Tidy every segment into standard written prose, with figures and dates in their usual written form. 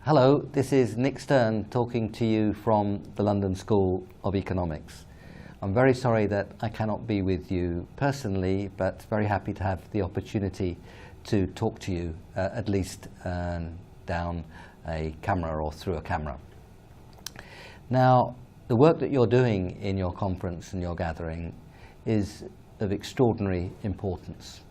Hello, this is Nick Stern talking to you from the London School of Economics. I'm very sorry that I cannot be with you personally, but very happy to have the opportunity to talk to you, at least down a camera or through a camera. Now, the work that you're doing in your conference and your gathering is of extraordinary importance.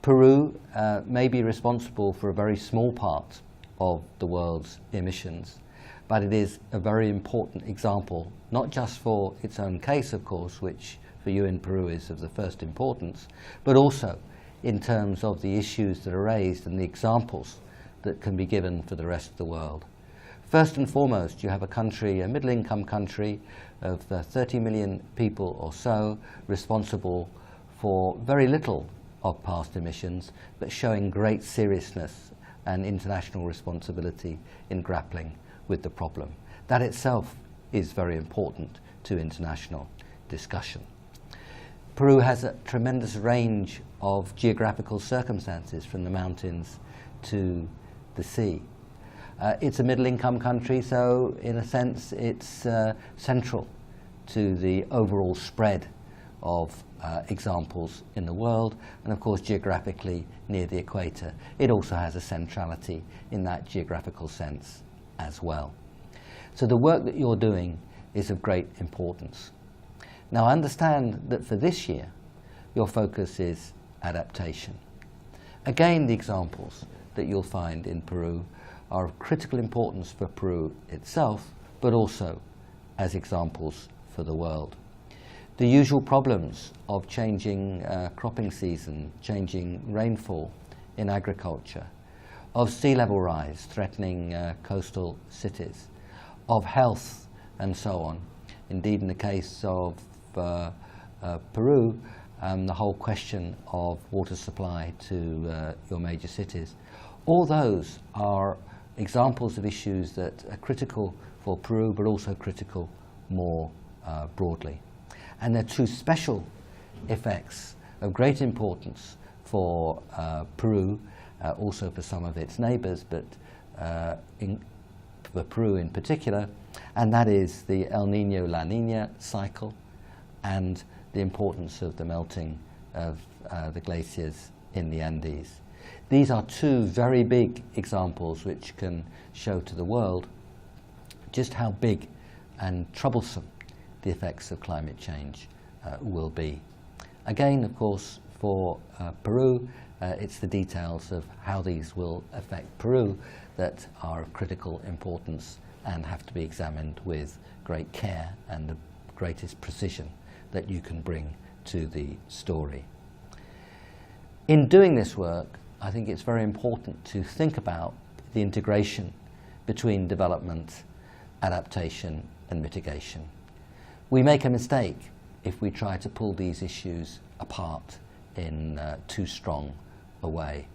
Peru may be responsible for a very small part of the world's emissions, but it is a very important example, not just for its own case, of course, which for you in Peru is of the first importance, but also in terms of the issues that are raised and the examples that can be given for the rest of the world. First and foremost, you have a country, a middle-income country of 30 million people or so, responsible for very little of past emissions, but showing great seriousness and international responsibility in grappling with the problem. That itself is very important to international discussion. Peru has a tremendous range of geographical circumstances, from the mountains to the sea. It's a middle-income country, so in a sense it's central to the overall spread of examples in the world, and of course geographically near the equator. It also has a centrality in that geographical sense as well. So the work that you're doing is of great importance. Now, I understand that for this year your focus is adaptation. Again, the examples that you'll find in Peru are of critical importance for Peru itself, but also as examples for the world. The usual problems of changing cropping season, changing rainfall in agriculture, of sea level rise threatening coastal cities, of health and so on. Indeed, in the case of Peru, the whole question of water supply to your major cities. All those are examples of issues that are critical for Peru, but also critical more broadly. And they're two special effects of great importance for Peru, also for some of its neighbours, but for Peru in particular, and that is the El Niño-La Niña cycle and the importance of the melting of the glaciers in the Andes. These are two very big examples which can show to the world just how big and troublesome the effects of climate change will be. Again, of course, for Peru, it's the details of how these will affect Peru that are of critical importance and have to be examined with great care and the greatest precision that you can bring to the story. In doing this work, I think it's very important to think about the integration between development, adaptation, and mitigation. We make a mistake if we try to pull these issues apart in too strong a way.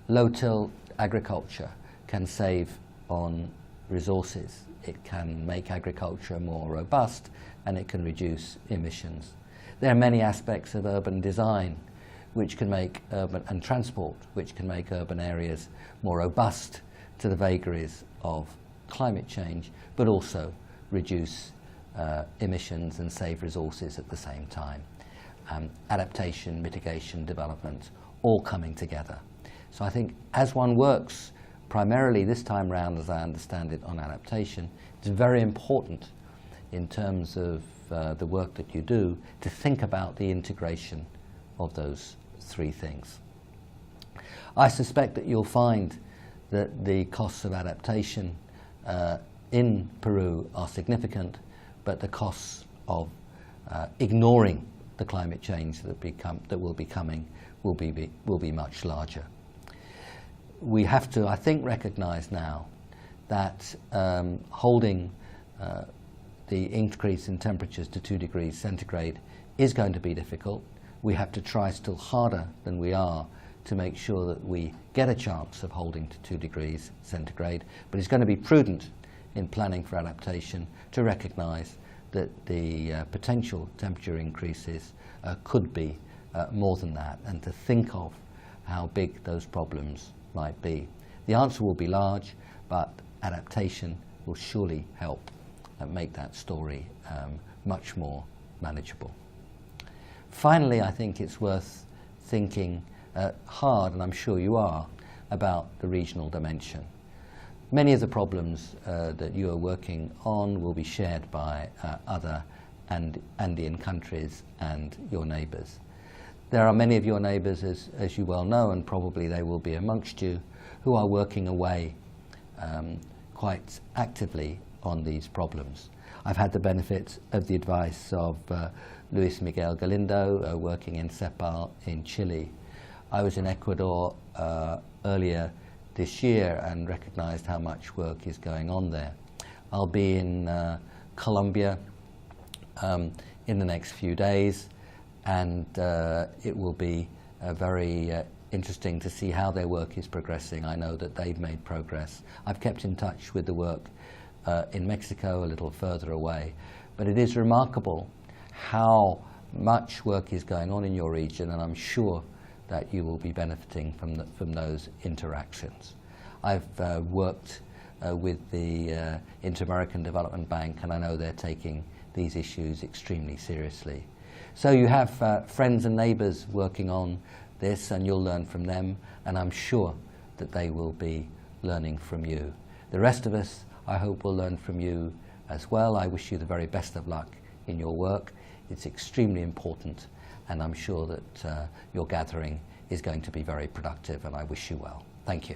Low-till agriculture can save on resources. It can make agriculture more robust, and it can reduce emissions. There are many aspects of urban design which can make urban and transport, which can make urban areas more robust to the vagaries of climate change, but also reduce emissions and save resources at the same time. Adaptation, mitigation, development, all coming together. So I think as one works primarily this time round, as I understand it, on adaptation, it's very important in terms of the work that you do to think about the integration of those three things. I suspect that you'll find that the costs of adaptation in Peru are significant, but the costs of ignoring the climate change that will be coming will be much larger. We have to, I think, recognize now that holding the increase in temperatures to 2 degrees centigrade is going to be difficult. We have to try still harder than we are to make sure that we get a chance of holding to 2 degrees centigrade, but it's going to be prudent in planning for adaptation to recognize that the potential temperature increases could be more than that, and to think of how big those problems might be. The answer will be large, but adaptation will surely help make that story much more manageable. Finally, I think it's worth thinking hard, and I'm sure you are, about the regional dimension. Many of the problems that you are working on will be shared by other Andean countries and your neighbours. There are many of your neighbours, as you well know, and probably they will be amongst you, who are working away quite actively on these problems. I've had the benefit of the advice of Luis Miguel Galindo, working in CEPAL in Chile. I was in Ecuador earlier this year and recognized how much work is going on there. I'll be in Colombia in the next few days, and it will be very interesting to see how their work is progressing. I know that they've made progress. I've kept in touch with the work in Mexico, a little further away, but it is remarkable how much work is going on in your region, and I'm sure that you will be benefiting from those interactions. I've worked with the Inter-American Development Bank, and I know they're taking these issues extremely seriously. So you have friends and neighbours working on this, and you'll learn from them, and I'm sure that they will be learning from you. The rest of us, I hope, will learn from you as well. I wish you the very best of luck in your work. It's extremely important, and I'm sure that your gathering is going to be very productive, and I wish you well. Thank you.